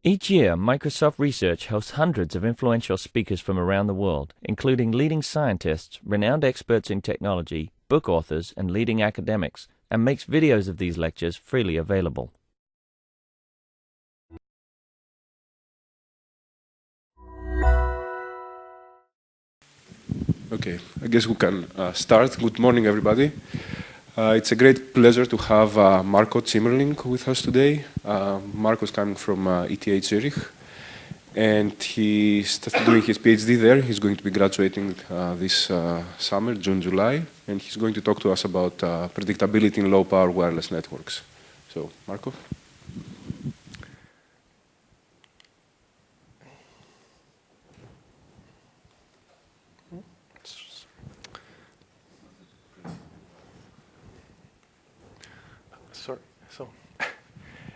Each year, Microsoft Research hosts hundreds of influential speakers from around the world, including leading scientists, renowned experts in technology, book authors, and leading academics, and makes videos of these lectures freely available. Okay, I guess we can start. Good morning, everybody. It's a great pleasure to have Marco Zimmerling with us today. Marco's coming from ETH Zurich, and he's doing his PhD there. He's going to be graduating this summer, June, July, and he's going to talk to us about predictability in low-power wireless networks. So, Marco?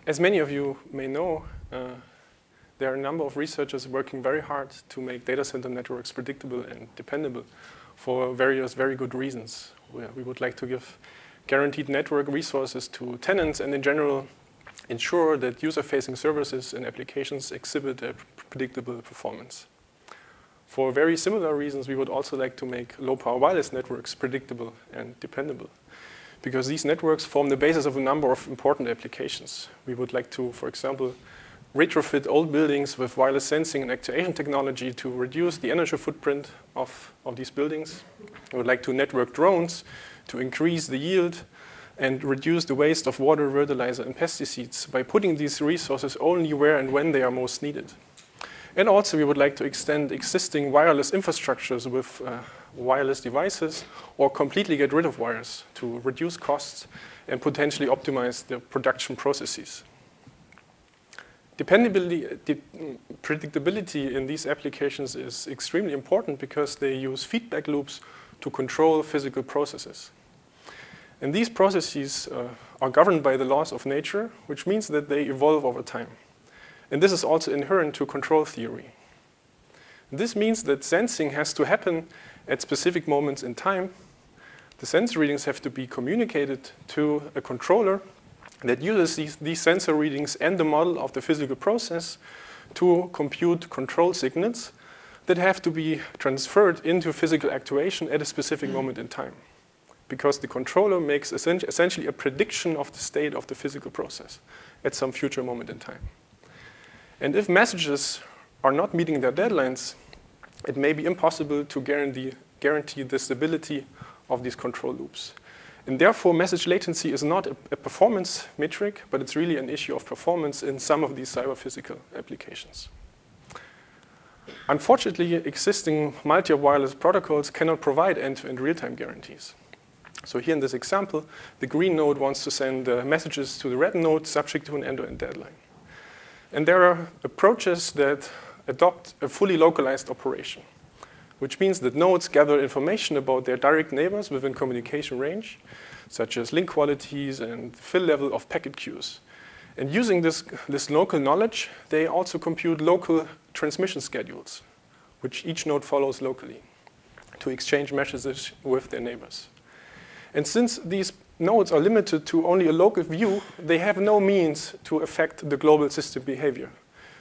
As many of you may know, there are a number of researchers working very hard to make data center networks predictable and dependable for various very good reasons. We would like to give guaranteed network resources to tenants and in general ensure that user-facing services and applications exhibit a predictable performance. For very similar reasons, we would also like to make low-power wireless networks predictable and dependable, because these networks form the basis of a number of important applications. We would like to, for example, retrofit old buildings with wireless sensing and actuation technology to reduce the energy footprint of these buildings. We would like to network drones to increase the yield and reduce the waste of water, fertilizer, and pesticides by putting these resources only where and when they are most needed. And also, we would like to extend existing wireless infrastructures with wireless devices or completely get rid of wires to reduce costs and potentially optimize the production processes. Predictability in these applications is extremely important because they use feedback loops to control physical processes. And these processes are governed by the laws of nature, which means that they evolve over time. And this is also inherent to control theory. This means that sensing has to happen at specific moments in time. The sensor readings have to be communicated to a controller that uses these sensor readings and the model of the physical process to compute control signals that have to be transferred into physical actuation at a specific moment in time, because the controller makes essentially a prediction of the state of the physical process at some future moment in time. And if messages are not meeting their deadlines, it may be impossible to guarantee the stability of these control loops. And therefore, message latency is not a performance metric, but it's really an issue of performance in some of these cyber-physical applications. Unfortunately, existing multi-wireless protocols cannot provide end-to-end real-time guarantees. So here in this example, the green node wants to send messages to the red node subject to an end-to-end deadline. And there are approaches that adopt a fully localized operation, which means that nodes gather information about their direct neighbors within communication range, such as link qualities and fill level of packet queues. And using this local knowledge, they also compute local transmission schedules, which each node follows locally to exchange messages with their neighbors. And since these nodes are limited to only a local view, they have no means to affect the global system behavior,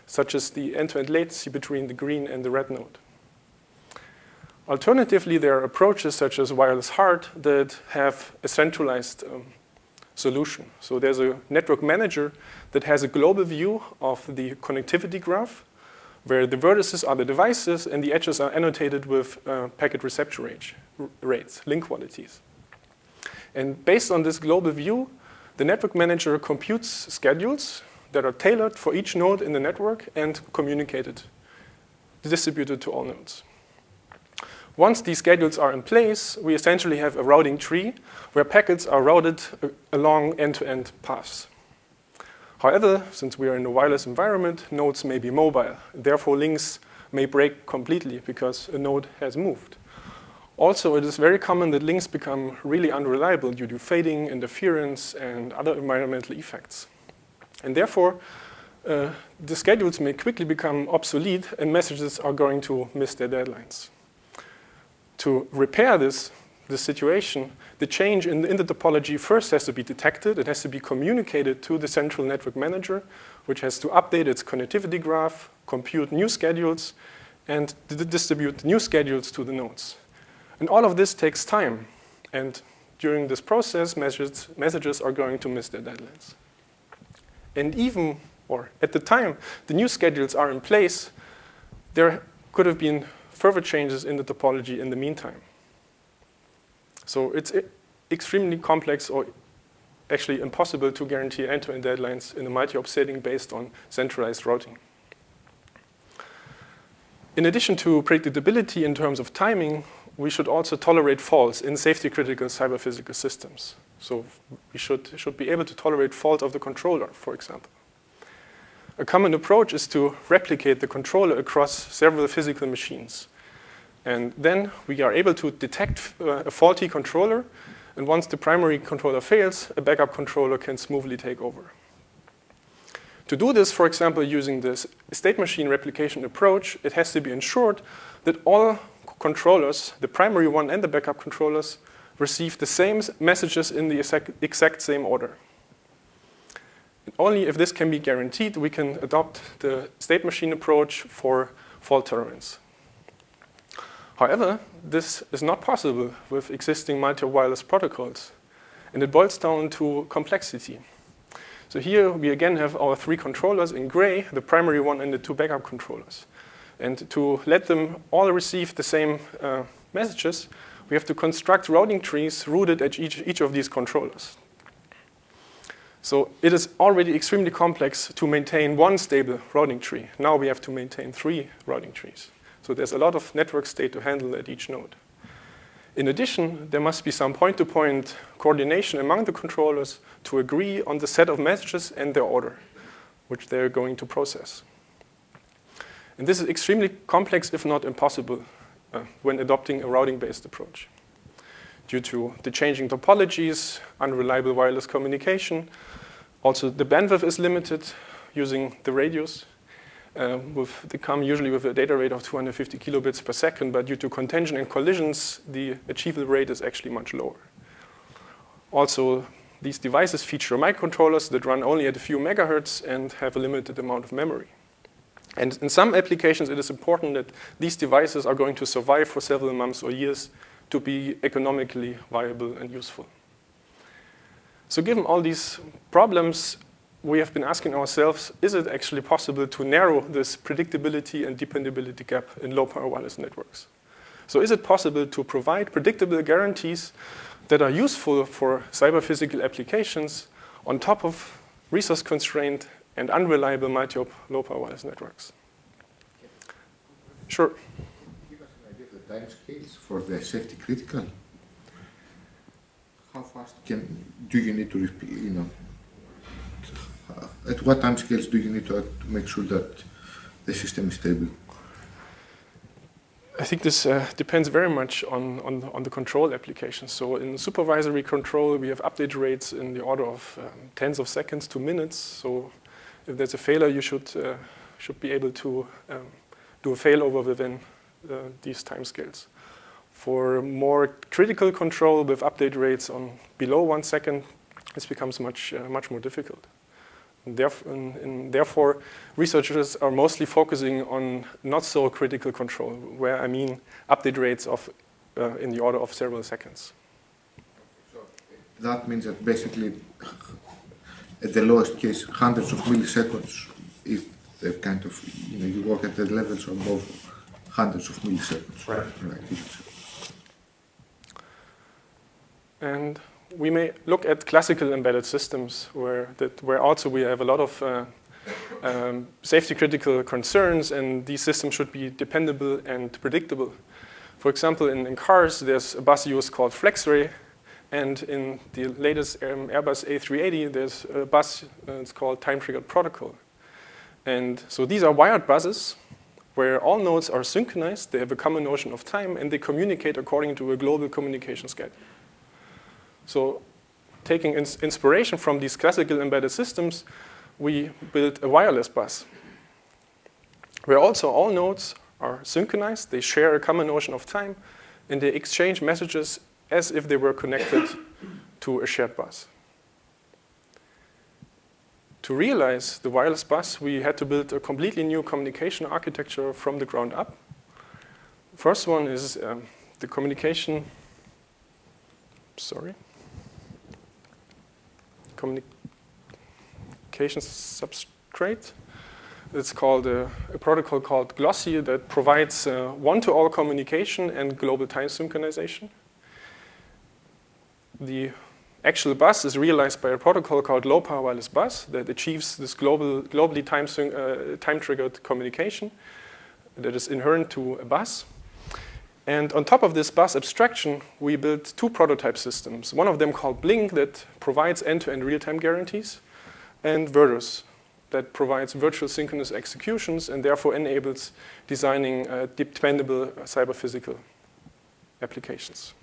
such as the end-to-end latency between the green and the red node. Alternatively, there are approaches such as wireless HART that have a centralized solution. So there's a network manager that has a global view of the connectivity graph, where the vertices are the devices and the edges are annotated with packet reception rates, link qualities. And based on this global view, the network manager computes schedules that are tailored for each node in the network and communicated, distributed to all nodes. Once these schedules are in place, we essentially have a routing tree where packets are routed along end-to-end paths. However, since we are in a wireless environment, nodes may be mobile. Therefore, links may break completely because a node has moved. Also, it is very common that links become really unreliable due to fading, interference, and other environmental effects. And therefore, the schedules may quickly become obsolete and messages are going to miss their deadlines. To repair this the situation, the change in the topology first has to be detected. It has to be communicated to the central network manager, which has to update its connectivity graph, compute new schedules, and distribute new schedules to the nodes. And all of this takes time. And during this process, messages are going to miss their deadlines. And even, or at the time the new schedules are in place, there could have been further changes in the topology in the meantime. So it's extremely complex, or actually impossible, to guarantee end-to-end deadlines in a multi-op setting based on centralized routing. In addition to predictability in terms of timing, we should also tolerate faults in safety-critical cyber-physical systems. So we should be able to tolerate fault of the controller, for example. A common approach is to replicate the controller across several physical machines. And then we are able to detect a faulty controller, and once the primary controller fails, a backup controller can smoothly take over. To do this, for example, using this state machine replication approach, it has to be ensured that all controllers, the primary one and the backup controllers, receive the same messages in the exact same order. And only if this can be guaranteed, we can adopt the state machine approach for fault tolerance. However, this is not possible with existing multi-wireless protocols, and it boils down to complexity. So here we again have our three controllers in gray, the primary one and the two backup controllers. And to let them all receive the same messages, we have to construct routing trees rooted at each of these controllers. So it is already extremely complex to maintain one stable routing tree. Now we have to maintain 3 routing trees. So there's a lot of network state to handle at each node. In addition, there must be some point-to-point coordination among the controllers to agree on the set of messages and their order, which they're going to process. And this is extremely complex, if not impossible, when adopting a routing-based approach. Due to the changing topologies, unreliable wireless communication, also the bandwidth is limited using the radios. They come usually with a data rate of 250 kilobits per second, but due to contention and collisions, the achievable rate is actually much lower. Also, these devices feature microcontrollers that run only at a few megahertz and have a limited amount of memory. And in some applications, it is important that these devices are going to survive for several months or years to be economically viable and useful. So given all these problems, we have been asking ourselves, is it actually possible to narrow this predictability and dependability gap in low-power wireless networks? So is it possible to provide predictable guarantees that are useful for cyber-physical applications on top of resource-constrained and unreliable multi-op low-power wireless networks? Sure. Give us an idea of the time scales for the safety critical. How fast do you need to repeat, at what time scales do you need to make sure that the system is stable? I think this depends very much on the control application. So in supervisory control, we have update rates in the order of tens of seconds to minutes. So if there's a failure, you should be able to do a failover within these timescales. For more critical control with update rates on below 1 second, this becomes much more difficult. And therefore, researchers are mostly focusing on not so critical control, where I mean update rates of in the order of several seconds. So that means that basically, at the lowest case, hundreds of milliseconds is the kind of, you work at the levels above hundreds of milliseconds. Right. And we may look at classical embedded systems where also we have a lot of safety-critical concerns, and these systems should be dependable and predictable. For example, in cars, there's a bus use called FlexRay, and in the latest Airbus A380, there's a bus it's called time-triggered protocol. And so these are wired buses where all nodes are synchronized, they have a common notion of time, and they communicate according to a global communication schedule. So taking inspiration from these classical embedded systems, we built a wireless bus, where also all nodes are synchronized, they share a common notion of time, and they exchange messages as if they were connected to a shared bus. To realize the wireless bus, we had to build a completely new communication architecture from the ground up. First one is the communication substrate. It's called a protocol called Glossy that provides one-to-all communication and global time synchronization. The actual bus is realized by a protocol called low-power wireless bus that achieves this globally time-triggered communication that is inherent to a bus. And on top of this bus abstraction, we built two prototype systems. One of them called Blink that provides end-to-end real-time guarantees, and Verdus that provides virtual synchronous executions and therefore enables designing dependable cyber-physical applications.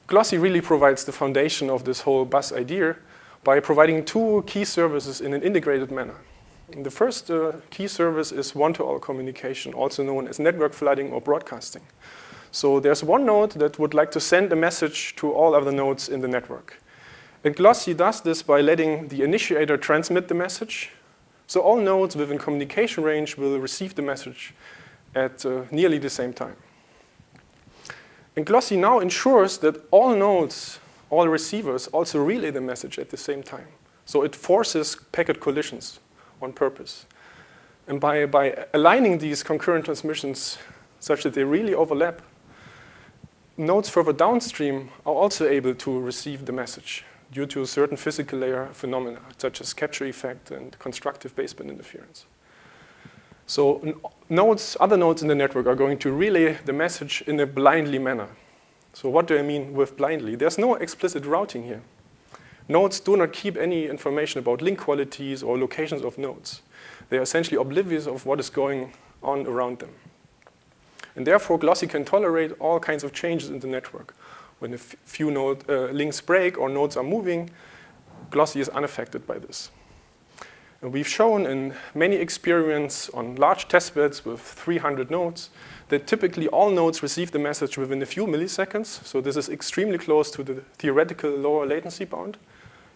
Glossy really provides the foundation of this whole bus idea by providing two key services in an integrated manner. And the first key service is one-to-all communication, also known as network flooding or broadcasting. So there's one node that would like to send a message to all other nodes in the network. And Glossy does this by letting the initiator transmit the message. So all nodes within communication range will receive the message at nearly the same time. And Glossy now ensures that all nodes, all receivers, also relay the message at the same time. So it forces packet collisions on purpose. And by aligning these concurrent transmissions such that they really overlap, nodes further downstream are also able to receive the message due to certain physical layer phenomena, such as capture effect and constructive baseband interference. So other nodes in the network are going to relay the message in a blindly manner. So what do I mean with blindly? There's no explicit routing here. Nodes do not keep any information about link qualities or locations of nodes. They are essentially oblivious of what is going on around them. And therefore, Glossy can tolerate all kinds of changes in the network. When a few links break or nodes are moving, Glossy is unaffected by this. And we've shown in many experiments on large testbeds with 300 nodes that typically all nodes receive the message within a few milliseconds. So this is extremely close to the theoretical lower latency bound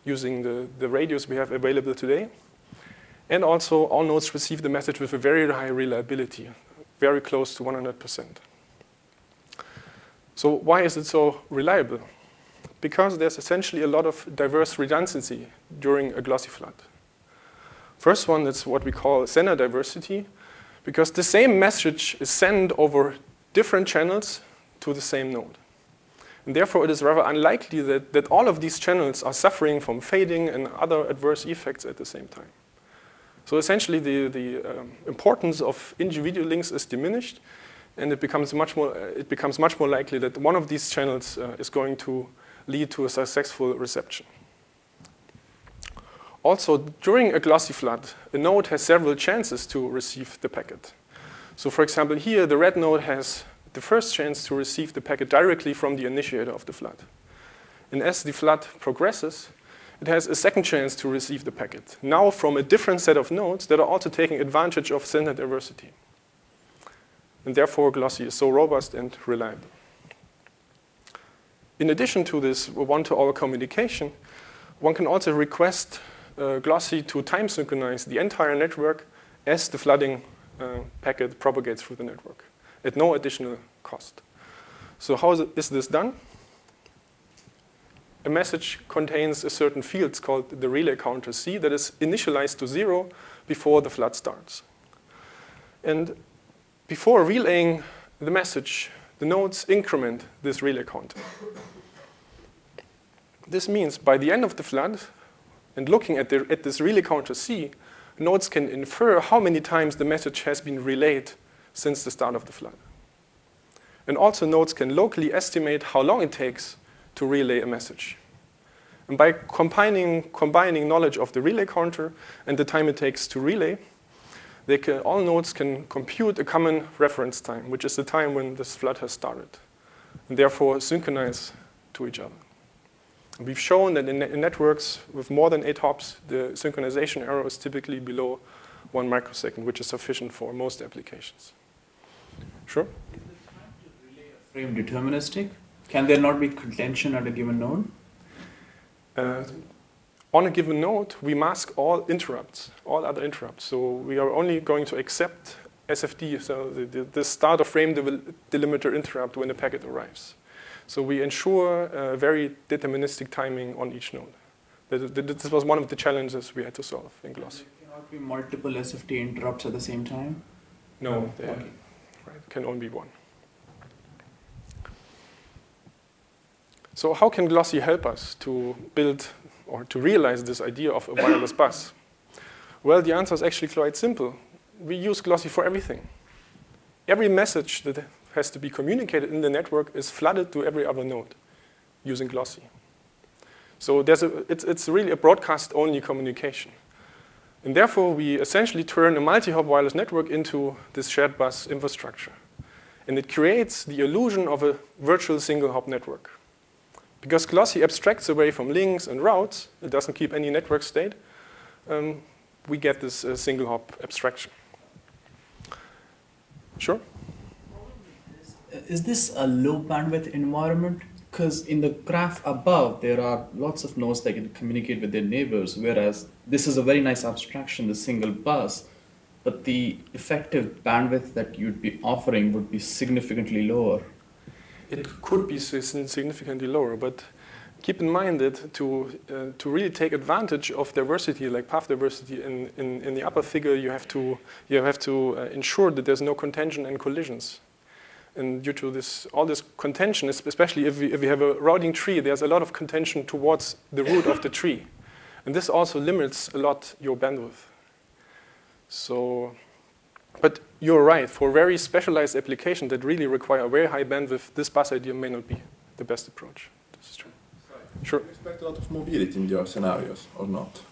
using the radios we have available today. And also all nodes receive the message with a very high reliability, very close to 100%. So why is it so reliable? Because there's essentially a lot of diverse redundancy during a Glossy flood. First one is what we call sender diversity, because the same message is sent over different channels to the same node. And therefore, it is rather unlikely that all of these channels are suffering from fading and other adverse effects at the same time. So essentially, the importance of individual links is diminished, and it becomes much more likely that one of these channels is going to lead to a successful reception. Also, during a Glossy flood, a node has several chances to receive the packet. So for example, here, the red node has the first chance to receive the packet directly from the initiator of the flood. And as the flood progresses, it has a second chance to receive the packet, now from a different set of nodes that are also taking advantage of sender diversity. And therefore, Glossy is so robust and reliable. In addition to this one-to-all communication, one can also request Glossy to time synchronize the entire network as the flooding packet propagates through the network at no additional cost. So how is this done? A message contains a certain field called the relay counter C that is initialized to 0 before the flood starts. And before relaying the message, the nodes increment this relay counter. This means by the end of the flood, and looking at this relay counter C, nodes can infer how many times the message has been relayed since the start of the flood. And also nodes can locally estimate how long it takes to relay a message. And by combining knowledge of the relay counter and the time it takes to relay, all nodes can compute a common reference time, which is the time when this flood has started, and therefore synchronize to each other. And we've shown that in networks with more than 8 hops, the synchronization error is typically below 1 microsecond, which is sufficient for most applications. Sure? Is the time to relay a frame deterministic? Can there not be contention at a given node? On a given node, we mask all interrupts, all other interrupts. So we are only going to accept SFD, so the start of frame delimiter interrupt when the packet arrives. So we ensure very deterministic timing on each node. This was one of the challenges we had to solve in Glossy. There cannot be multiple SFD interrupts at the same time? No, Okay. right, can only be one. So how can Glossy help us to build or to realize this idea of a wireless bus? Well, the answer is actually quite simple. We use Glossy for everything. Every message that has to be communicated in the network is flooded to every other node using Glossy. So it's really a broadcast-only communication. And therefore, we essentially turn a multi-hop wireless network into this shared bus infrastructure. And it creates the illusion of a virtual single-hop network. Because Glossy abstracts away from links and routes, it doesn't keep any network state, we get this single-hop abstraction. Sure? Is this a low bandwidth environment? Because in the graph above, there are lots of nodes that can communicate with their neighbors, whereas this is a very nice abstraction, the single bus, but the effective bandwidth that you'd be offering would be significantly lower. It could be significantly lower, but keep in mind that to really take advantage of diversity, like path diversity in the upper figure, you have to ensure that there's no contention and collisions. And due to all this contention, especially if we have a routing tree, there's a lot of contention towards the root of the tree. And this also limits a lot your bandwidth. So, but you're right, for very specialized applications that really require very high bandwidth, this bus idea may not be the best approach. This is true. Sure. Do you expect a lot of mobility in your scenarios or not?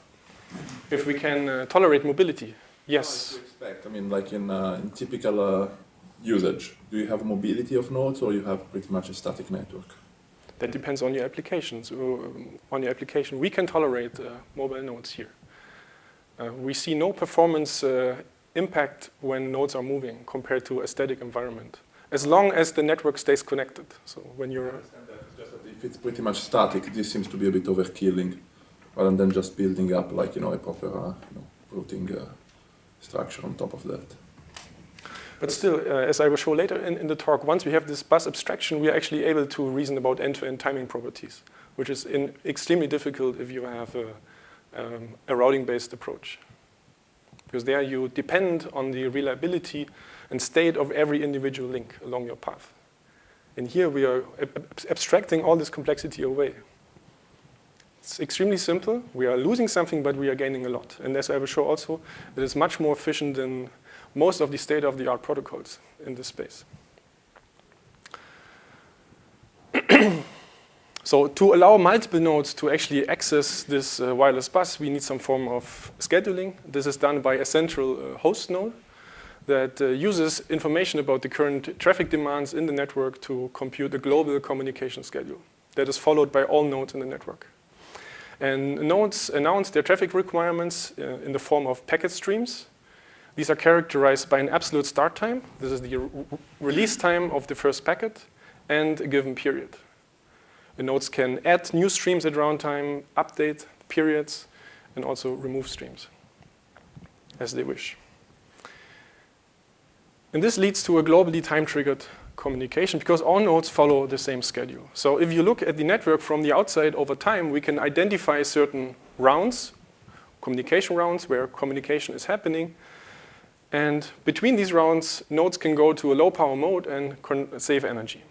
If we can tolerate mobility, yes. What do you expect? I mean, like in typical usage, do you have mobility of nodes or you have pretty much a static network? That depends on your applications. On your application, we can tolerate mobile nodes here. We see no performance impact when nodes are moving compared to a static environment, as long as the network stays connected. So when you're... I understand that. It's just that if it's pretty much static, this seems to be a bit overkilling, rather than just building up like a proper routing structure on top of that. But still, as I will show later in the talk, once we have this bus abstraction, we are actually able to reason about end-to-end timing properties, which is extremely difficult if you have a routing-based approach. Because there you depend on the reliability and state of every individual link along your path. And here we are abstracting all this complexity away. It's extremely simple. We are losing something, but we are gaining a lot. And as I will show also, it is much more efficient than most of the state-of-the-art protocols in this space. So to allow multiple nodes to actually access this wireless bus, we need some form of scheduling. This is done by a central host node that uses information about the current traffic demands in the network to compute a global communication schedule that is followed by all nodes in the network. And nodes announce their traffic requirements in the form of packet streams. These are characterized by an absolute start time. This is the release time of the first packet and a given period. The nodes can add new streams at runtime, update periods, and also remove streams as they wish. And this leads to a globally time-triggered communication because all nodes follow the same schedule. So if you look at the network from the outside over time, we can identify certain rounds, communication rounds, where communication is happening. And between these rounds, nodes can go to a low-power mode and save energy.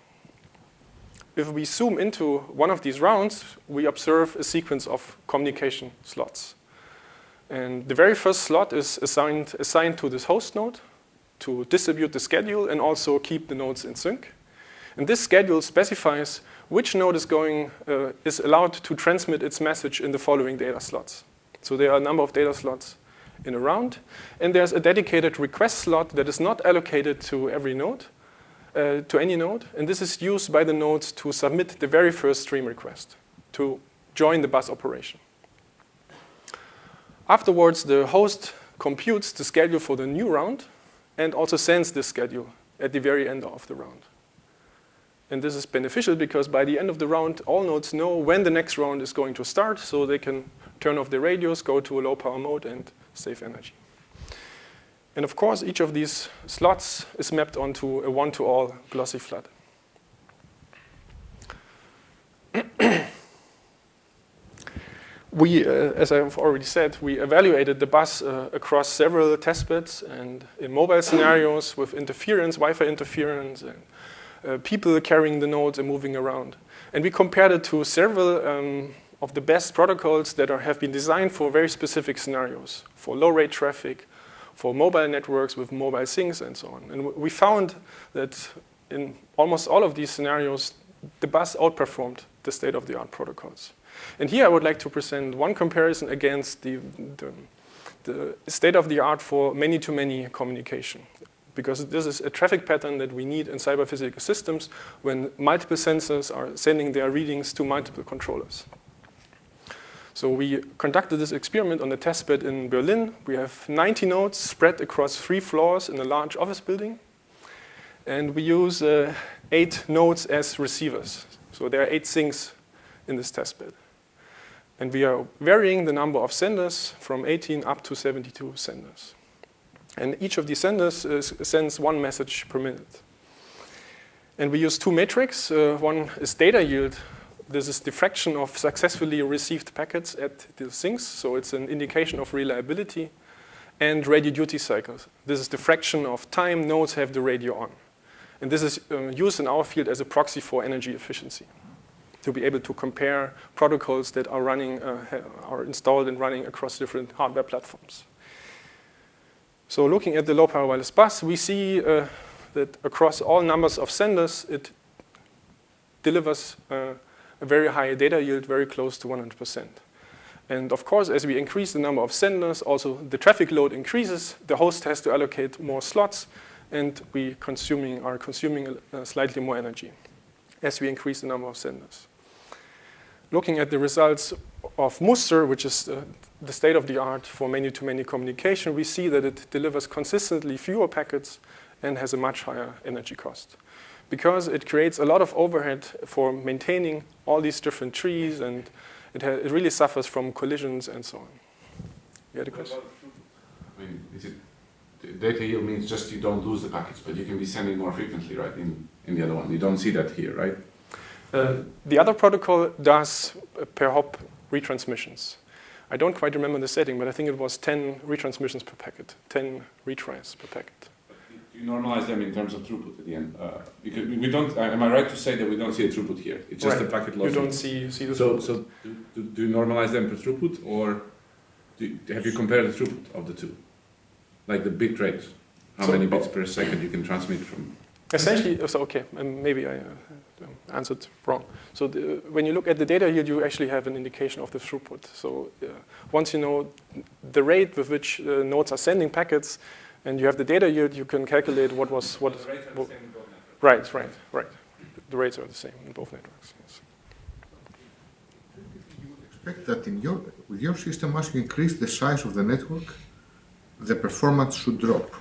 If we zoom into one of these rounds, we observe a sequence of communication slots. And the very first slot is assigned to this host node to distribute the schedule and also keep the nodes in sync. And this schedule specifies which node is allowed to transmit its message in the following data slots. So there are a number of data slots in a round, and there's a dedicated request slot that is not allocated to every node, to any node, and this is used by the nodes to submit the very first stream request to join the bus operation. Afterwards, the host computes the schedule for the new round and also sends this schedule at the very end of the round. And this is beneficial because by the end of the round, all nodes know when the next round is going to start, so they can turn off their radios, go to a low power mode, and save energy. And of course, each of these slots is mapped onto a one-to-all glossy flood. We, as I've already said, we evaluated the bus across several testbeds and in mobile scenarios with interference, Wi-Fi interference, and people carrying the nodes and moving around. And we compared it to several of the best protocols that have been designed for very specific scenarios, for low-rate traffic, for mobile networks with mobile syncs, and so on. And we found that in almost all of these scenarios, the bus outperformed the state-of-the-art protocols. And here I would like to present one comparison against the state-of-the-art for many-to-many communication, because this is a traffic pattern that we need in cyber-physical systems when multiple sensors are sending their readings to multiple controllers. So we conducted this experiment on the testbed in Berlin. We have 90 nodes spread across 3 floors in a large office building. And we use 8 nodes as receivers. So there are 8 sinks in this testbed. And we are varying the number of senders from 18 up to 72 senders. And each of these senders sends 1 message per minute. And we use 2 metrics. One is data yield. This is the fraction of successfully received packets at the sinks. So it's an indication of reliability. And radio duty cycles. This is the fraction of time nodes have the radio on. And this is used in our field as a proxy for energy efficiency, to be able to compare protocols that are running, are installed and running across different hardware platforms. So looking at the low power wireless bus, we see that across all numbers of senders, it delivers a very high data yield, very close to 100%. And of course, as we increase the number of senders, also the traffic load increases. The host has to allocate more slots, and we are consuming slightly more energy as we increase the number of senders. Looking at the results of Muster, which is the state-of-the-art for many-to-many communication, we see that it delivers consistently fewer packets and has a much higher energy cost, because it creates a lot of overhead for maintaining all these different trees, and it really suffers from collisions and so on. You had a question? I mean, data yield means just you don't lose the packets, but you can be sending more frequently, right, in the other one. You don't see that here, right? The other protocol does per hop retransmissions. I don't quite remember the setting, but I think it was 10 retransmissions per packet, 10 retries per packet. Do you normalize them in terms of throughput at the end? Because we don't. Am I right to say that we don't see a throughbut here? It's just right. a packet loss. You don't see the throughput. throughput. So do you normalize them per throughput, or have you compared the throughput of the two? Like the bit rate, how many bits per second you can transmit from? Essentially, so okay, maybe I answered wrong. So when you look at the data yield, you actually have an indication of the throughput. So once you know the rate with which nodes are sending packets, and you have the data yield, you can calculate what was what. The rates are the same in both networks. Right. The rates are the same in both networks. Yes. You would expect that with your system, as you increase the size of the network, the performance should drop,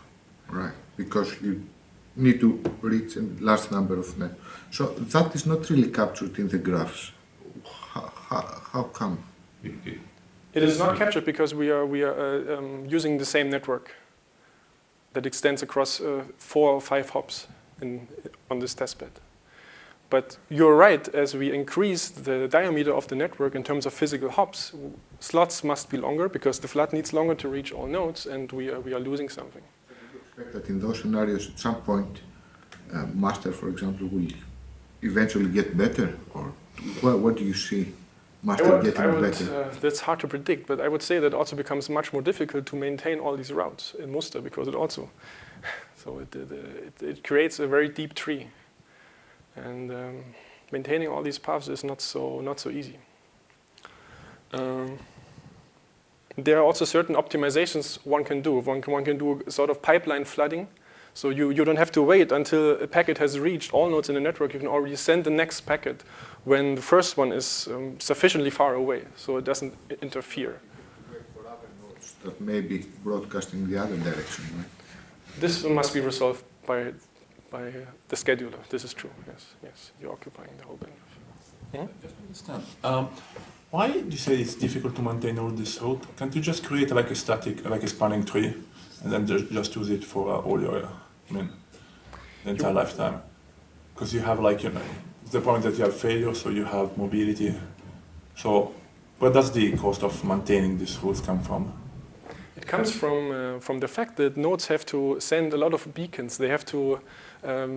right? Because you need to reach a large number of net. So that is not really captured in the graphs. How come? It is not captured because we are using the same network that extends across 4 or 5 hops on this testbed. But you're right, as we increase the diameter of the network in terms of physical hops, slots must be longer because the flood needs longer to reach all nodes, and we are losing something. Do you expect that in those scenarios, at some point, master, for example, will eventually get better? Or what do you see master getting better? That's hard to predict, but I would say that it also becomes much more difficult to maintain all these routes in Muster because it creates a very deep tree. And maintaining all these paths is not so easy. There are also certain optimizations one can do. One can do a sort of pipeline flooding. So you don't have to wait until a packet has reached all nodes in the network. You can already send the next packet when the first one is sufficiently far away, so it doesn't interfere. Wait for other nodes that may be broadcasting the other direction, right? This must be resolved by by the scheduler. This is true. Yes, you're occupying the whole bandwidth. Just to understand. Why do you say it's difficult to maintain all this route? Can't you just create like a static, like a spanning tree, and then just use it for all your, the entire lifetime? Because you have like, the point that you have failure, so you have mobility. So where does the cost of maintaining these routes come from? It comes from the fact that nodes have to send a lot of beacons. They have to,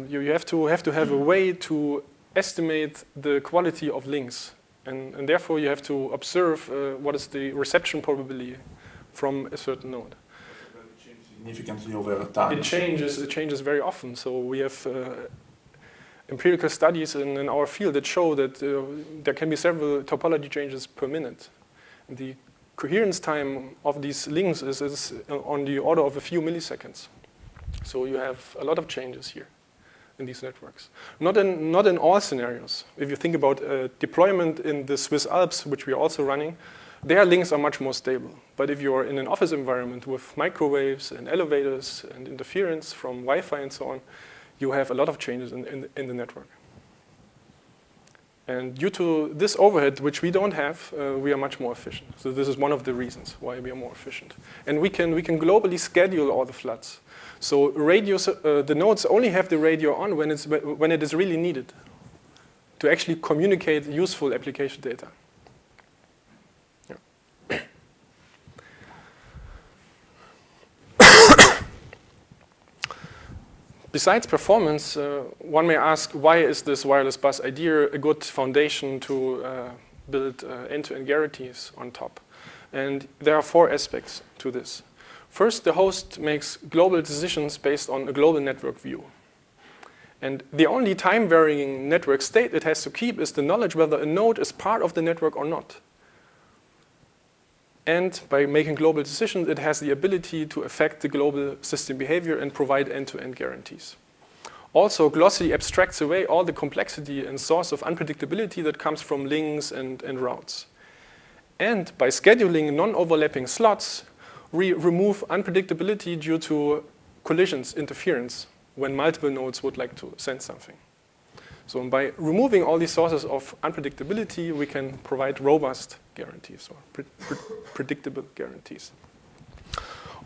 you have to have a way to estimate the quality of links. And therefore you have to observe what is the reception probability from a certain node. It changes significantly over time. It changes very often. So we have empirical studies in our field that show that there can be several topology changes per minute. And the coherence time of these links is on the order of a few milliseconds. So you have a lot of changes here in these networks. Not in all scenarios. If you think about deployment in the Swiss Alps, which we are also running, their links are much more stable. But if you're in an office environment with microwaves and elevators and interference from Wi-Fi and so on, you have a lot of changes in the network. And due to this overhead, which we don't have, we are much more efficient. So this is one of the reasons why we are more efficient. And we can globally schedule all the floods. So radios, the nodes only have the radio on when it is really needed to actually communicate useful application data. Yeah. Besides performance, one may ask, why is this wireless bus idea a good foundation to build end-to-end guarantees on top? And there are 4 aspects to this. First, the host makes global decisions based on a global network view. And the only time-varying network state it has to keep is the knowledge whether a node is part of the network or not. And by making global decisions, it has the ability to affect the global system behavior and provide end-to-end guarantees. Also, glossy abstracts away all the complexity and source of unpredictability that comes from links and routes. And by scheduling non-overlapping slots, we remove unpredictability due to collisions, interference, when multiple nodes would like to send something. So by removing all these sources of unpredictability, we can provide robust guarantees or predictable guarantees.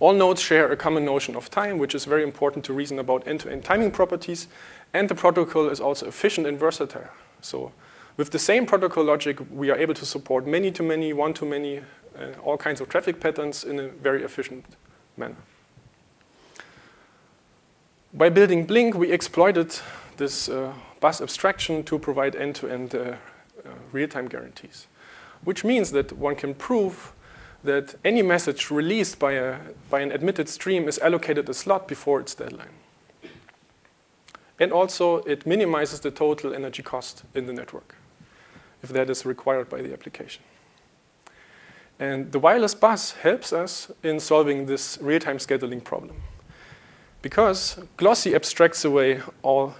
All nodes share a common notion of time, which is very important to reason about end-to-end timing properties, and the protocol is also efficient and versatile. So with the same protocol logic, we are able to support many-to-many, one-to-many, all kinds of traffic patterns in a very efficient manner. By building Blink, we exploited this bus abstraction to provide end-to-end real-time guarantees, which means that one can prove that any message released by an admitted stream is allocated a slot before its deadline. And also, it minimizes the total energy cost in the network, if that is required by the application. And the wireless bus helps us in solving this real-time scheduling problem, because glossy abstracts away all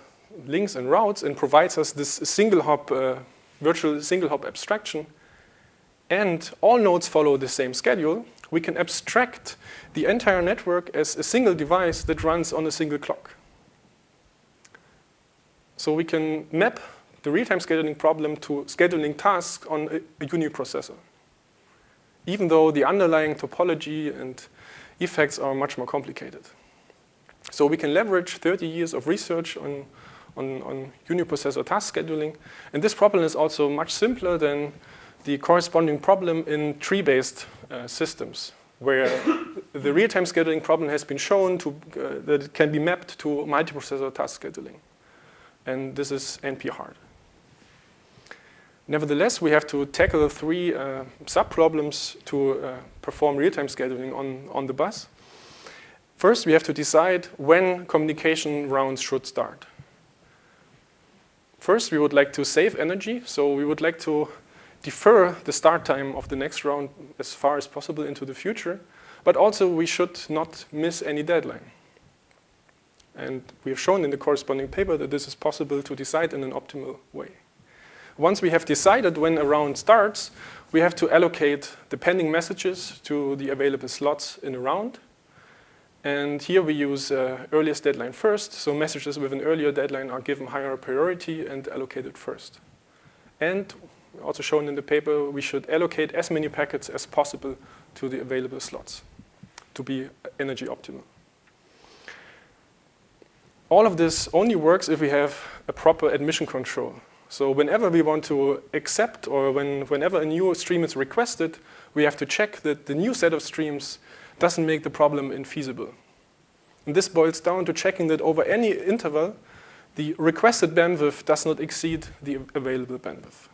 links and routes and provides us this single-hop, virtual single-hop abstraction, and all nodes follow the same schedule. We can abstract the entire network as a single device that runs on a single clock. So we can map the real-time scheduling problem to scheduling tasks on a uniprocessor, even though the underlying topology and effects are much more complicated. So we can leverage 30 years of research on uniprocessor task scheduling. And this problem is also much simpler than the corresponding problem in tree-based systems, where the real-time scheduling problem has been shown that it can be mapped to multiprocessor task scheduling. And this is NP-hard. Nevertheless, we have to tackle 3 sub-problems to perform real-time scheduling on the bus. First, we have to decide when communication rounds should start. First, we would like to save energy, so we would like to defer the start time of the next round as far as possible into the future, but also we should not miss any deadline. And we have shown in the corresponding paper that this is possible to decide in an optimal way. Once we have decided when a round starts, we have to allocate the pending messages to the available slots in a round. And here we use earliest deadline first, so messages with an earlier deadline are given higher priority and allocated first. And also shown in the paper, we should allocate as many packets as possible to the available slots to be energy optimal. All of this only works if we have a proper admission control. So whenever we want to accept or whenever a new stream is requested, we have to check that the new set of streams doesn't make the problem infeasible. And this boils down to checking that over any interval, the requested bandwidth does not exceed the available bandwidth.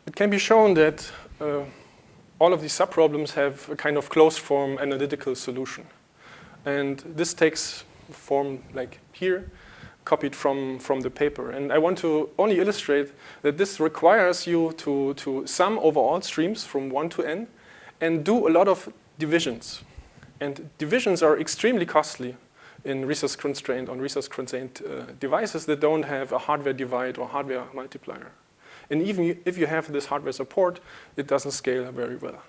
It can be shown that all of these subproblems have a kind of closed form analytical solution. And this takes form like here, copied from the paper. And I want to only illustrate that this requires you to sum over all streams from 1 to n and do a lot of divisions. And divisions are extremely costly in resource-constrained devices that don't have a hardware divide or hardware multiplier. And even if you have this hardware support, it doesn't scale very well.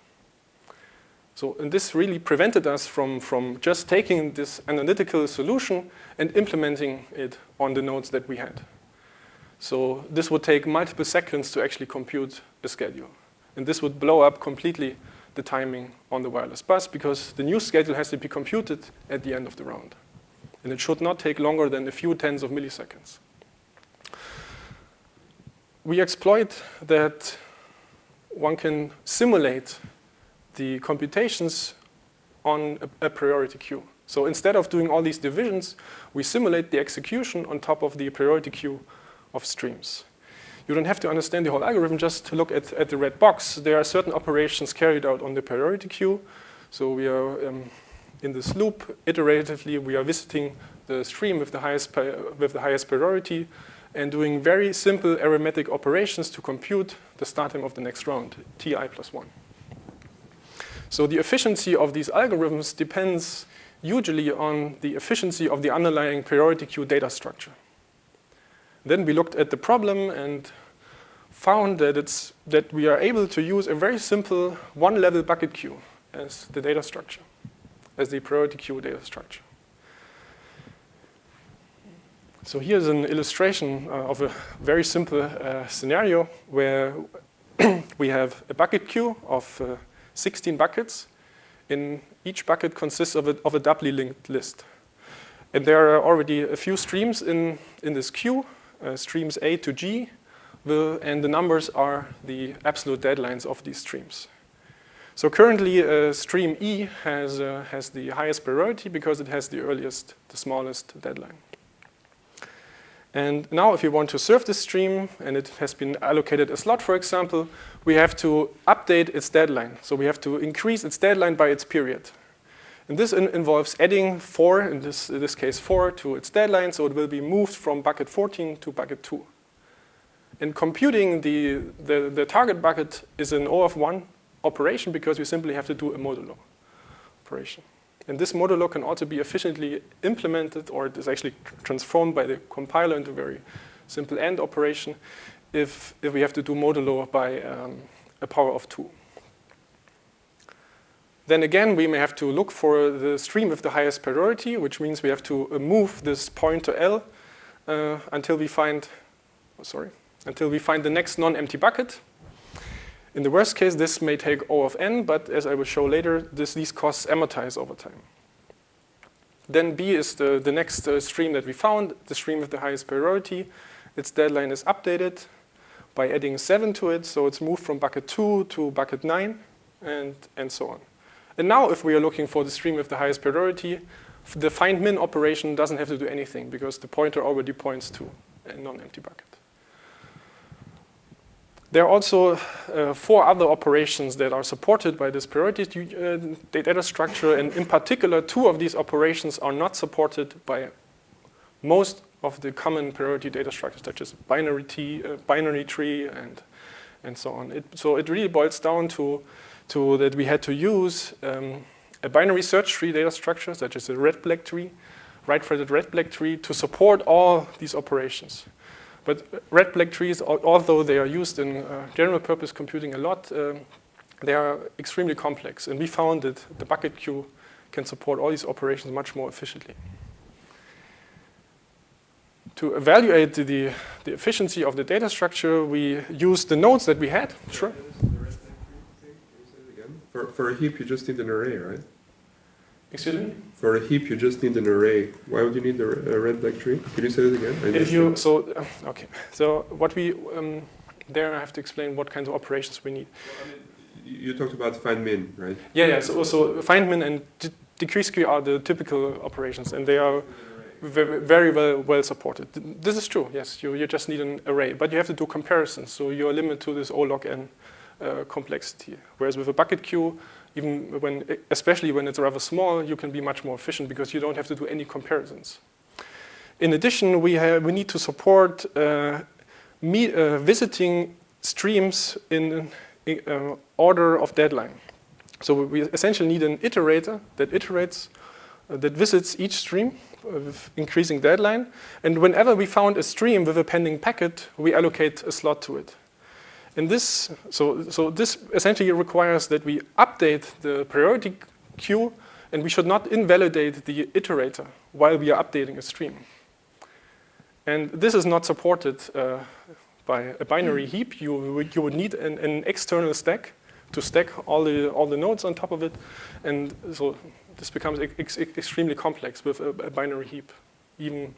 So, and this really prevented us from just taking this analytical solution and implementing it on the nodes that we had. So this would take multiple seconds to actually compute a schedule. And this would blow up completely the timing on the wireless bus because the new schedule has to be computed at the end of the round. And it should not take longer than a few tens of milliseconds. We exploit that one can simulate the computations on a priority queue. So instead of doing all these divisions, we simulate the execution on top of the priority queue of streams. You don't have to understand the whole algorithm, just to look at the red box. There are certain operations carried out on the priority queue. So we are in this loop, iteratively, we are visiting the stream with the highest priority and doing very simple arithmetic operations to compute the start time of the next round, ti plus 1. So the efficiency of these algorithms depends usually on the efficiency of the underlying priority queue data structure. Then we looked at the problem and found that we are able to use a very simple one-level bucket queue as the data structure, as the priority queue data structure. So here's an illustration of a very simple scenario where we have a bucket queue of 16 buckets. In each bucket consists of a doubly linked list. And there are already a few streams in this queue, streams A to G, and the numbers are the absolute deadlines of these streams. So currently, stream E has the highest priority because it has the earliest, the smallest deadline. And now if you want to serve this stream, and it has been allocated a slot, for example, we have to update its deadline. So we have to increase its deadline by its period. And this involves adding 4, in this case 4, to its deadline, so it will be moved from bucket 14 to bucket 2. And computing the target bucket is an O of 1 operation because we simply have to do a modulo operation. And this modulo can also be efficiently implemented, or it is actually transformed by the compiler into a very simple AND operation if we have to do modulo by a power of 2. Then again, we may have to look for the stream with the highest priority, which means we have to move this pointer L until we find the next non-empty bucket. In the worst case, this may take O of n, but as I will show later, these costs amortize over time. Then B is the next stream that we found, the stream with the highest priority. Its deadline is updated by adding 7 to it, so it's moved from bucket 2 to bucket 9, and so on. And now if we are looking for the stream with the highest priority, the find min operation doesn't have to do anything because the pointer already points to a non-empty bucket. There are also 4 other operations that are supported by this priority data structure, and in particular, 2 of these operations are not supported by most of the common priority data structures, such as binary tree, and so on. So it really boils down to that we had to use a binary search tree data structure, such as a red-black tree, right-threaded red-black tree, to support all these operations. But red-black trees, although they are used in general purpose computing a lot, they are extremely complex, and we found that the bucket queue can support all these operations much more efficiently. To evaluate the efficiency of the data structure, we used the nodes that we had. Sure. For a heap, you just need an array, right? Excuse me? For a heap, you just need an array. Why would you need a red black tree? Can you say it again? Okay. So what we there I have to explain what kinds of operations we need. Well, I mean, you talked about find min, right? Yeah. So find min and decrease key are the typical operations, and they are very well supported. This is true. Yes, you just need an array, but you have to do comparisons. So you are limited to this O log n complexity. Whereas with a bucket queue, especially when it's rather small, you can be much more efficient because you don't have to do any comparisons. In addition, we need to support visiting streams in order of deadline. So we essentially need an iterator that iterates, that visits each stream with increasing deadline. And whenever we found a stream with a pending packet, we allocate a slot to it. And this essentially requires that we update the priority queue, and we should not invalidate the iterator while we are updating a stream. And this is not supported by a binary heap. You would need an external stack to stack all the nodes on top of it, and so this becomes extremely complex with a binary heap. Even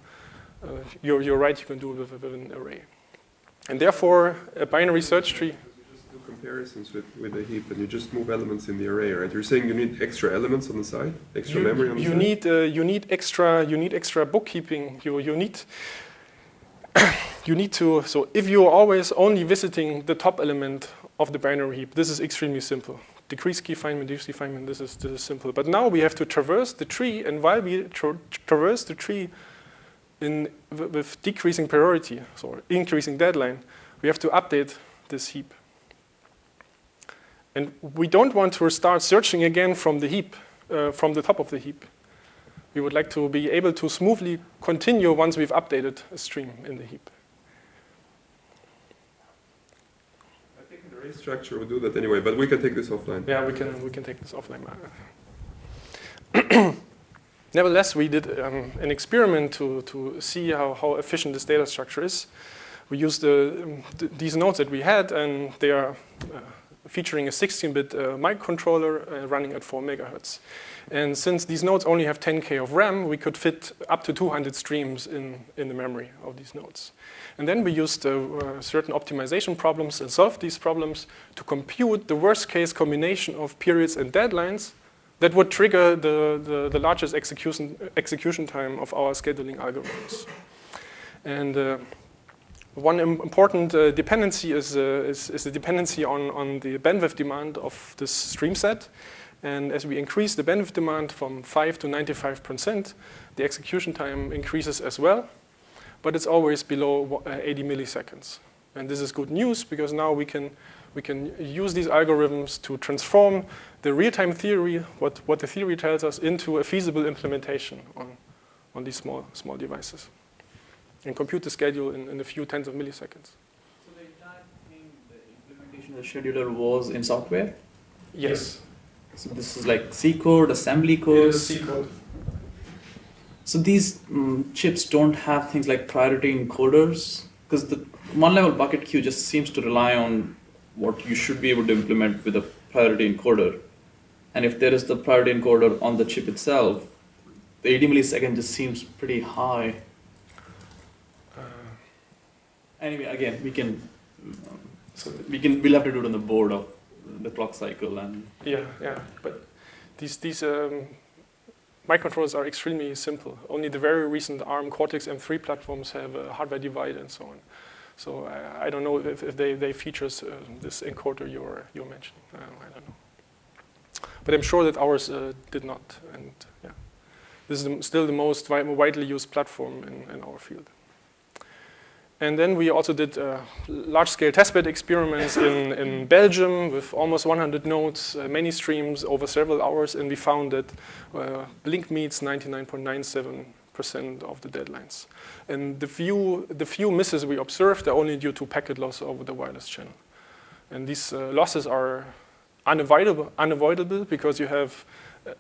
you're right, you can do it with an array. And therefore, a binary search tree. You just do comparisons with a heap, and you just move elements in the array, right? You're saying you need extra elements on the side, extra memory on the side. You need extra bookkeeping. You need to. So if you are always only visiting the top element of the binary heap, this is extremely simple. Decrease key find min, decrease key find min. This is simple. But now we have to traverse the tree, and while we traverse the tree with decreasing priority, so increasing deadline, we have to update this heap. And we don't want to start searching again from the heap, from the top of the heap. We would like to be able to smoothly continue once we've updated a stream in the heap. I think an array structure will do that anyway, but we can take this offline. Yeah, we can take this offline. Nevertheless, we did an experiment to see how efficient this data structure is. We used these nodes that we had, and they are featuring a 16-bit microcontroller running at 4 megahertz. And since these nodes only have 10K of RAM, we could fit up to 200 streams in the memory of these nodes. And then we used certain optimization problems and solved these problems to compute the worst-case combination of periods and deadlines that would trigger the largest execution time of our scheduling algorithms. And one important dependency is the dependency on the bandwidth demand of this stream set. And as we increase the bandwidth demand from 5 to 95%, the execution time increases as well, but it's always below 80 milliseconds. And this is good news because now we can use these algorithms to transform the real-time theory, what the theory tells us, into a feasible implementation on these small devices, and compute the schedule in a few tens of milliseconds. So the entire thing, the implementation of the scheduler was in software? Yes. So this is like C code, assembly code? It is C code. So these chips don't have things like priority encoders? Because the one-level bucket queue just seems to rely on what you should be able to implement with a priority encoder. And if there is the priority encoder on the chip itself, the 80 millisecond just seems pretty high. Anyway, again, we'll have to do it on the board of the clock cycle and. Yeah. But these microcontrollers are extremely simple. Only the very recent ARM Cortex M3 platforms have a hardware divide and so on. So I don't know if they features this encoder you're mentioning. I don't know. But I'm sure that ours did not. And yeah, this is still the most widely used platform in our field. And then we also did large-scale testbed experiments in Belgium with almost 100 nodes, many streams over several hours, and we found that Blink meets 99.97% of the deadlines. And the few misses we observed are only due to packet loss over the wireless channel. And these losses are unavoidable because you have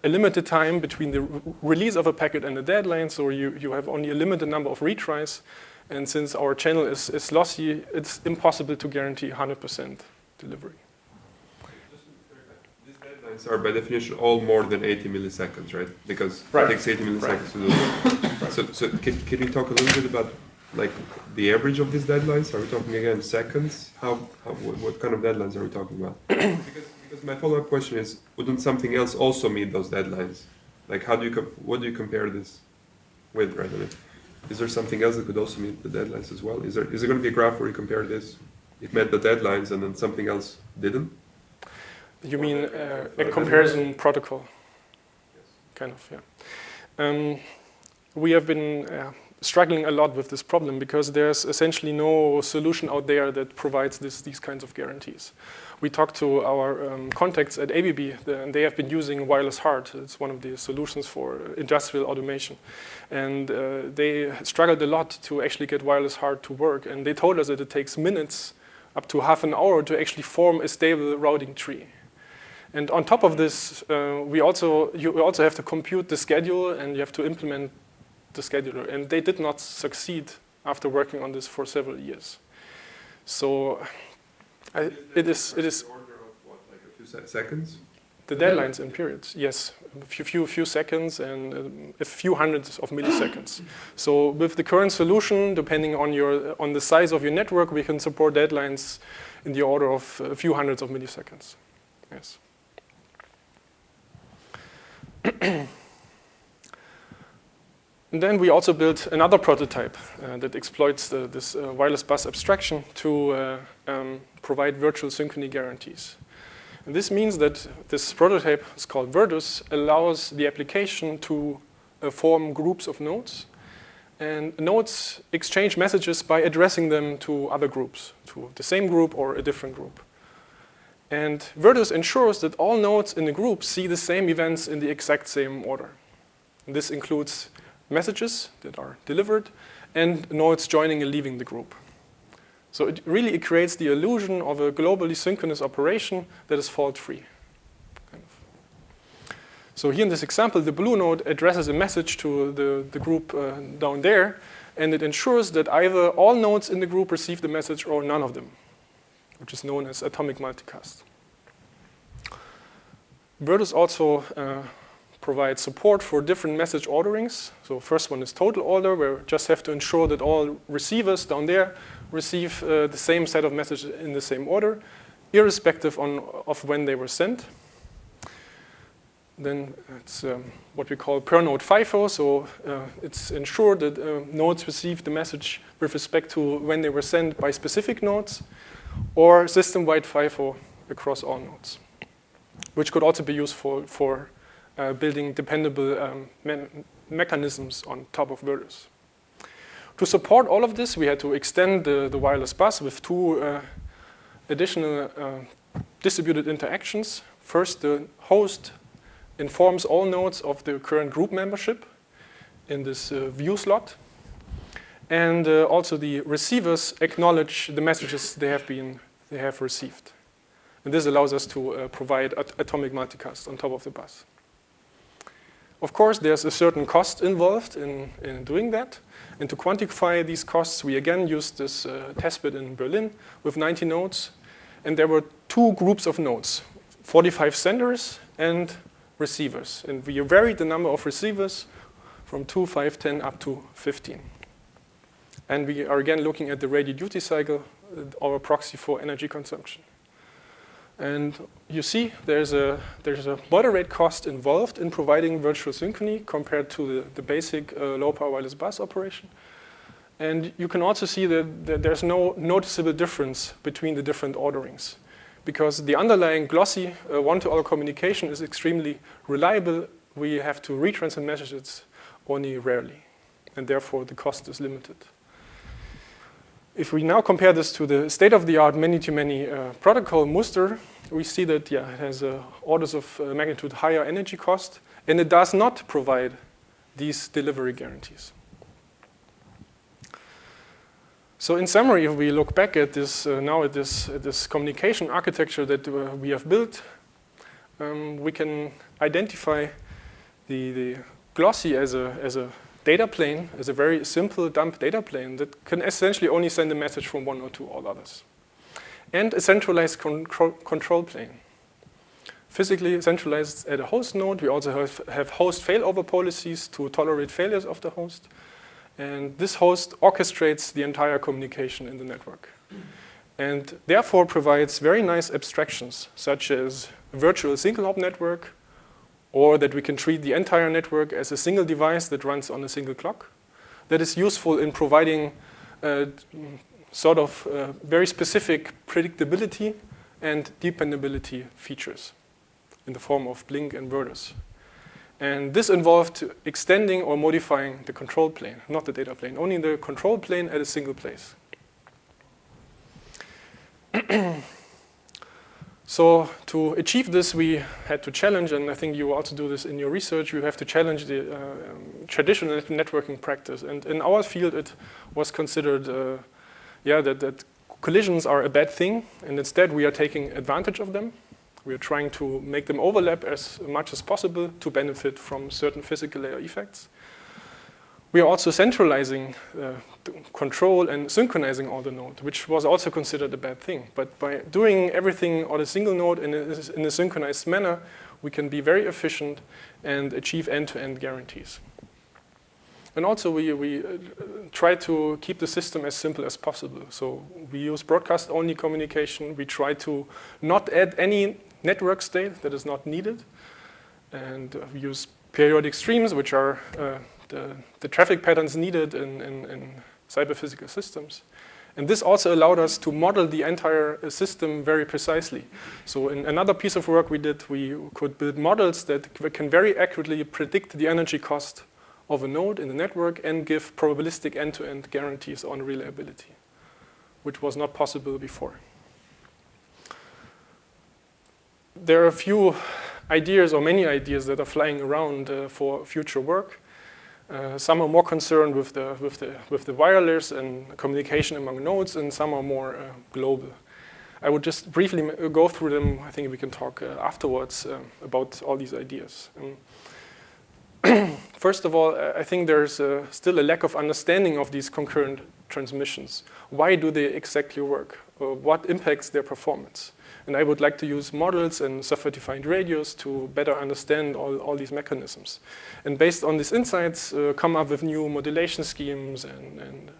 a limited time between the release of a packet and the deadline, so you have only a limited number of retries. And since our channel is lossy, it's impossible to guarantee 100% delivery. These deadlines are by definition all more than 80 milliseconds, right? Because Right. it takes 80 milliseconds to do it. So can you talk a little bit about like the average of these deadlines? Are we talking again seconds? What kind of deadlines are we talking about? Because my follow-up question is, wouldn't something else also meet those deadlines? Like what do you compare this with, right? I mean, is there something else that could also meet the deadlines as well? Is there going to be a graph where you compare this? It met the deadlines and then something else didn't? You mean a comparison protocol? Yes. Kind of, yeah. We have been struggling a lot with this problem because there's essentially no solution out there that provides these kinds of guarantees. We talked to our contacts at ABB, and they have been using wireless HART. It's one of the solutions for industrial automation. And they struggled a lot to actually get wireless HART to work. And they told us that it takes minutes, up to half an hour, to actually form a stable routing tree. And on top of this, you also have to compute the schedule, and you have to implement the scheduler. And they did not succeed after working on this for several years. So it is order of what, like a few seconds? the deadlines in periods. Yes, a few seconds and a few hundreds of milliseconds. So with the current solution, depending on the size of your network, we can support deadlines in the order of a few hundreds of milliseconds. Yes. And then we also built another prototype that exploits this wireless bus abstraction to provide virtual synchrony guarantees. And this means that this prototype is called Virtus, allows the application to form groups of nodes. And nodes exchange messages by addressing them to other groups, to the same group or a different group. And Virtus ensures that all nodes in the group see the same events in the exact same order. And this includes messages that are delivered and nodes joining and leaving the group. So it creates the illusion of a globally synchronous operation that is fault-free. So here in this example, the blue node addresses a message to the group down there, and it ensures that either all nodes in the group receive the message or none of them, which is known as atomic multicast. Virtus also provides support for different message orderings. So first one is total order, where we just have to ensure that all receivers down there receive the same set of messages in the same order, irrespective of when they were sent. Then it's what we call per node FIFO, so it's ensured that nodes receive the message with respect to when they were sent by specific nodes, or system-wide FIFO across all nodes, which could also be used for building dependable mechanisms on top of Virtus. To support all of this, we had to extend the wireless bus with two additional distributed interactions. First, the host informs all nodes of the current group membership in this view slot. And also the receivers acknowledge the messages they have received. And this allows us to provide atomic multicast on top of the bus. Of course, there's a certain cost involved in doing that. And to quantify these costs, we again used this test bed in Berlin with 90 nodes. And there were two groups of nodes, 45 senders and receivers. And we varied the number of receivers from 2, 5, 10 up to 15. And we are again looking at the radio duty cycle, our proxy for energy consumption. And you see there's a moderate cost involved in providing virtual synchrony compared to the basic low-power wireless bus operation. And you can also see that there's no noticeable difference between the different orderings, because the underlying glossy one-to-all communication is extremely reliable. We have to retransmit messages only rarely, and therefore the cost is limited. If we now compare this to the state-of-the-art many-to-many protocol, Muster, we see that it has orders of magnitude higher energy cost, and it does not provide these delivery guarantees. So in summary, if we look back at this this communication architecture that we have built, we can identify the glossy as a data plane, as a very simple dump data plane that can essentially only send a message from one node to all others. And a centralized control plane. Physically centralized at a host node. We also have host failover policies to tolerate failures of the host. And this host orchestrates the entire communication in the network. And therefore provides very nice abstractions, such as a virtual single hop network, or that we can treat the entire network as a single device that runs on a single clock. That is useful in providing very specific predictability and dependability features in the form of blink inverters. And this involved extending or modifying the control plane, not the data plane, only the control plane at a single place. So to achieve this, we had to challenge, and I think you also do this in your research, you have to challenge the traditional networking practice. And in our field, it was considered that collisions are a bad thing, and instead we are taking advantage of them. We are trying to make them overlap as much as possible to benefit from certain physical layer effects. We are also centralizing control and synchronizing all the nodes, which was also considered a bad thing. But by doing everything on a single node in a synchronized manner, we can be very efficient and achieve end-to-end guarantees. And also we try to keep the system as simple as possible. So we use broadcast-only communication. We try to not add any network state that is not needed. And we use periodic streams, which are the traffic patterns needed in cyber-physical systems. And this also allowed us to model the entire system very precisely. So in another piece of work we did, we could build models that can very accurately predict the energy cost of a node in the network and give probabilistic end-to-end guarantees on reliability, which was not possible before. There are a few ideas, or many ideas, that are flying around for future work. Some are more concerned with the wireless and communication among nodes, and some are more global. I would just briefly go through them. I think we can talk afterwards about all these ideas. First of all, I think there's still a lack of understanding of these concurrent transmissions. Why do they exactly work? What impacts their performance? And I would like to use models and software-defined radios to better understand all these mechanisms. And based on these insights, come up with new modulation schemes and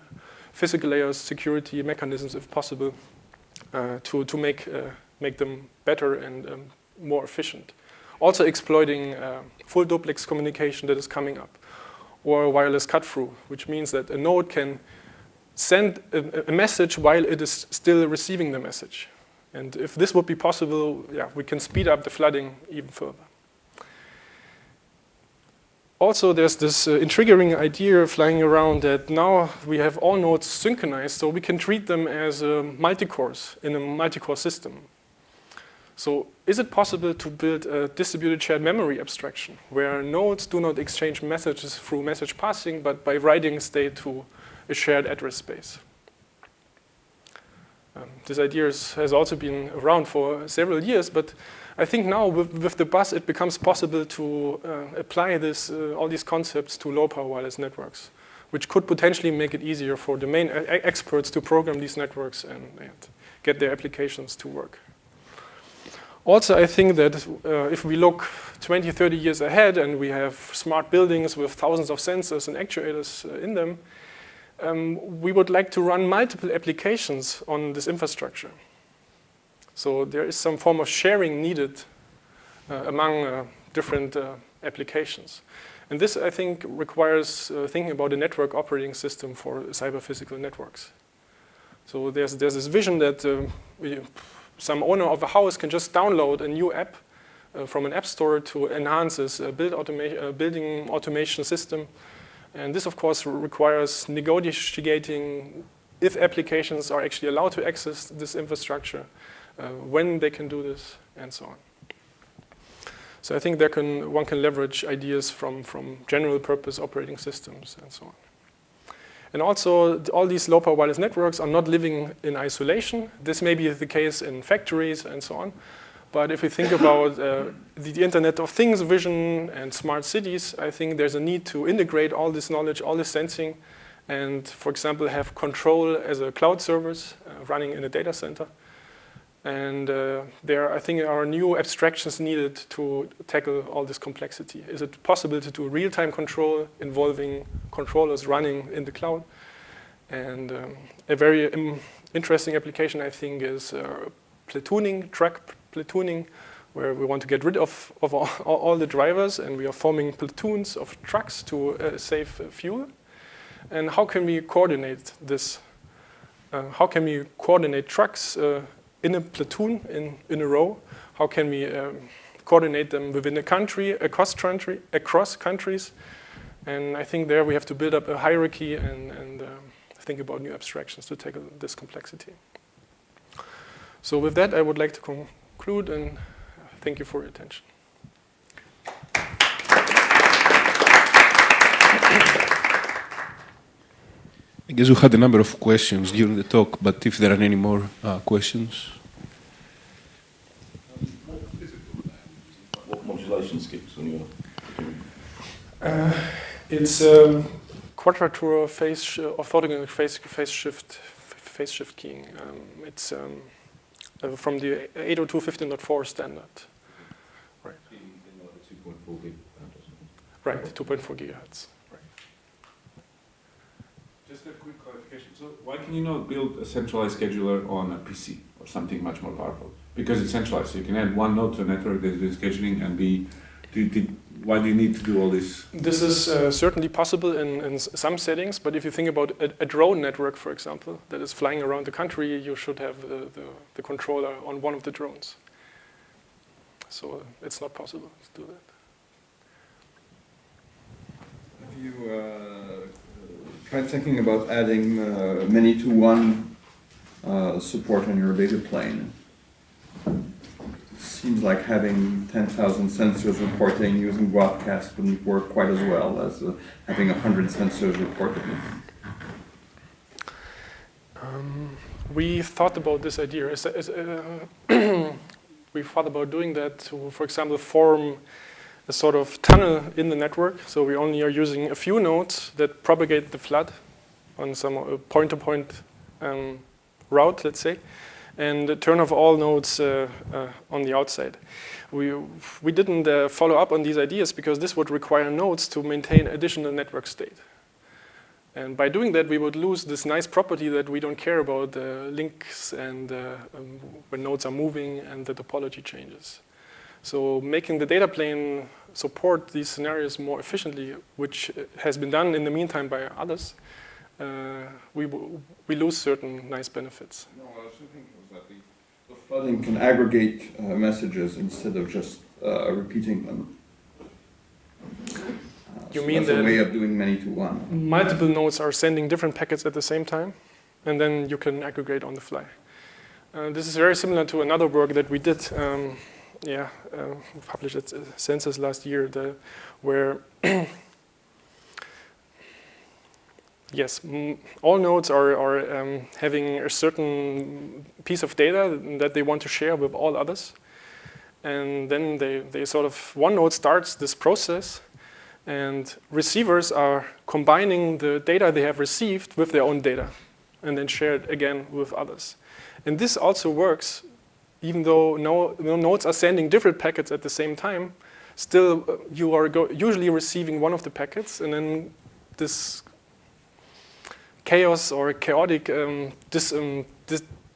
physical layers, security mechanisms, if possible, to make them better and more efficient. Also exploiting full duplex communication that is coming up, or wireless cut-through, which means that a node can send a message while it is still receiving the message. And if this would be possible, we can speed up the flooding even further. Also, there's this intriguing idea flying around that now we have all nodes synchronized, so we can treat them as multi-cores in a multi-core system. So is it possible to build a distributed shared memory abstraction where nodes do not exchange messages through message passing, but by writing state to a shared address space? This idea has also been around for several years, but I think now with the bus it becomes possible to apply all these concepts to low-power wireless networks, which could potentially make it easier for domain experts to program these networks and get their applications to work. Also, I think that if we look 20, 30 years ahead and we have smart buildings with thousands of sensors and actuators in them, we would like to run multiple applications on this infrastructure. So there is some form of sharing needed among different applications. And this, I think, requires thinking about a network operating system for cyber-physical networks. So there's this vision that some owner of a house can just download a new app from an app store to enhance this building automation system. And this, of course, requires negotiating if applications are actually allowed to access this infrastructure, when they can do this, and so on. So I think one can leverage ideas from general purpose operating systems and so on. And also, all these low-power wireless networks are not living in isolation. This may be the case in factories and so on. But if we think about the Internet of Things vision and smart cities, I think there's a need to integrate all this knowledge, all this sensing, and, for example, have control as a cloud service running in a data center. And there, I think, are new abstractions needed to tackle all this complexity. Is it possible to do real-time control involving controllers running in the cloud? And a very interesting application, I think, is platooning, truck platooning, where we want to get rid of all the drivers, and we are forming platoons of trucks to save fuel. And how can we coordinate this? How can we coordinate trucks in a platoon, in a row? How can we coordinate them within a country, across countries? And I think there we have to build up a hierarchy and think about new abstractions to tackle this complexity. So with that, I would like to conclude, and thank you for your attention. I guess we had a number of questions during the talk, but if there are any more questions. What modulation schemes when you're doing? It's quadrature phase orthogonal phase shift keying. It's from the 802.15.4 standard. Right. In the 2.4 gig band or something. Right, 2.4 gigahertz. Just a quick clarification. So why can you not build a centralized scheduler on a PC or something much more powerful? Because it's centralized, so you can add one node to a network that is doing scheduling and why do you need to do all this? This is certainly possible in some settings, but if you think about a drone network, for example, that is flying around the country, you should have the controller on one of the drones. So it's not possible to do that. Have you tried thinking about adding many-to-one support on your data plane? Seems like having 10,000 sensors reporting using broadcast wouldn't work quite as well as having 100 sensors reporting. We thought about this idea. We thought about doing that to, for example, form a sort of tunnel in the network. So we only are using a few nodes that propagate the flood on some point-to-point route, let's say, and turn off all nodes on the outside. We didn't follow up on these ideas because this would require nodes to maintain additional network state. And by doing that, we would lose this nice property that we don't care about links and when nodes are moving and the topology changes. So making the data plane support these scenarios more efficiently, which has been done in the meantime by others, we lose certain nice benefits. No, I was thinking was that the flooding can aggregate messages instead of just repeating them. You so mean that's that a way of doing many-to-one? Multiple nodes are sending different packets at the same time, and then you can aggregate on the fly. This is very similar to another work that we did. We published at Census last year, where yes, all nodes are having a certain piece of data that they want to share with all others, and then they sort of, one node starts this process, and receivers are combining the data they have received with their own data, and then share it again with others. And this also works. Even though no nodes are sending different packets at the same time, still you are usually receiving one of the packets, and then this chaos or chaotic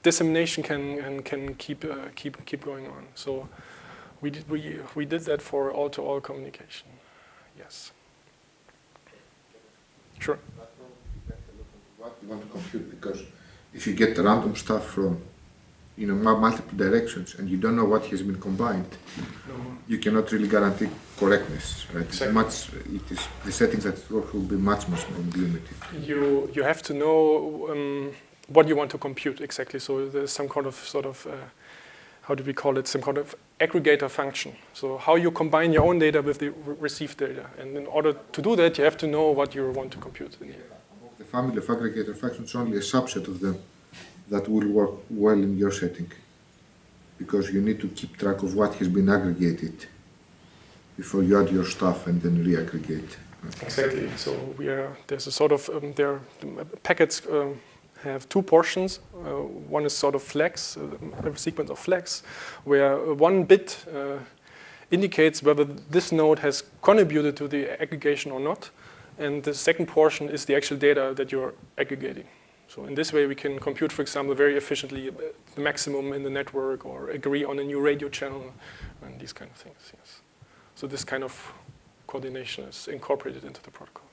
dissemination can keep going on. So we did that for all-to-all communication. Yes. Sure. What you want to compute, because if you get random stuff from multiple directions, and you don't know what has been combined, you cannot really guarantee correctness, right? Exactly. The settings that work will be much more limited. You have to know what you want to compute exactly. So there's some kind of how do we call it? Some kind of aggregator function. So how you combine your own data with the received data, and in order to do that, you have to know what you want to compute. The family of aggregator functions is only a subset of them that will work well in your setting, because you need to keep track of what has been aggregated before you add your stuff and then re-aggregate. Exactly. So there's a sort of packets have two portions. One is sort of flags, a sequence of flags, where one bit indicates whether this node has contributed to the aggregation or not, and the second portion is the actual data that you're aggregating. So in this way, we can compute, for example, very efficiently the maximum in the network, or agree on a new radio channel, and these kind of things. Yes. So this kind of coordination is incorporated into the protocol.